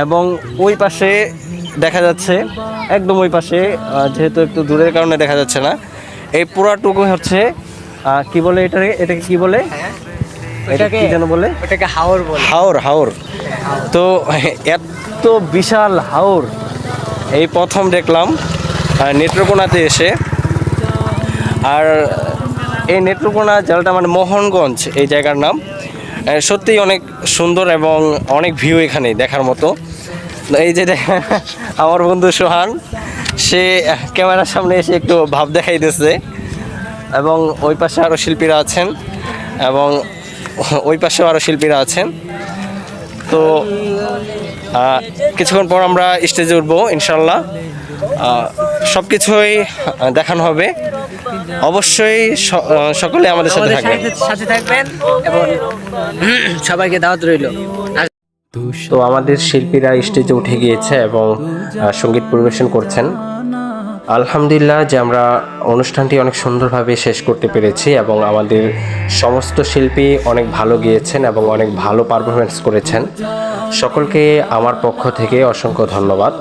এবং ওই পাশে দেখা যাচ্ছে, একদম ওই পাশে, যেহেতু একটু দূরের কারণে দেখা যাচ্ছে না, এই পুরাটুকু হচ্ছে কি বলে এটাকে কি বলে, এটাকে কি যেন বলে, ওটাকে হাওর বলে। হাওর, হাওর। তো এত বিশাল হাওর এই প্রথম দেখলাম নেত্রকোনাতে এসে। আর এই নেত্রকোনা জেলাটা মানে মোহনগঞ্জ এই জায়গার নাম। সত্যিই অনেক সুন্দর এবং অনেক ভিউ এখানে দেখার মতো। এই যে আমার বন্ধু সোহান, সে ক্যামেরার সামনে এসে একটু ভাব দেখাইতেছে, এবং ওই পাশে আরও শিল্পীরা আছেন, এবং ওই পাশেও আরও শিল্পীরা আছেন। তো কিছুক্ষণ পর আমরা স্টেজে উঠবো ইনশাল্লাহ। সব কিছুই দেখানো হবে। অবশ্যই সকলে আমাদের সাথে থাকবেন। সাথে থাকবেন এবং সবাইকে দাওয়াত রইল। তো আমাদের শিল্পীরা স্টেজে উঠে গিয়েছে এবং সঙ্গীত পরিবেশন করছেন। আলহামদুলিল্লাহ যে আমরা অনুষ্ঠানটি অনেক সুন্দরভাবে শেষ করতে পেরেছি, এবং আমাদের সমস্ত শিল্পী অনেক ভালো গিয়েছেন এবং অনেক ভালো পারফরমেন্স করেছেন। সকলকে আমার পক্ষ থেকে অসংখ্য ধন্যবাদ।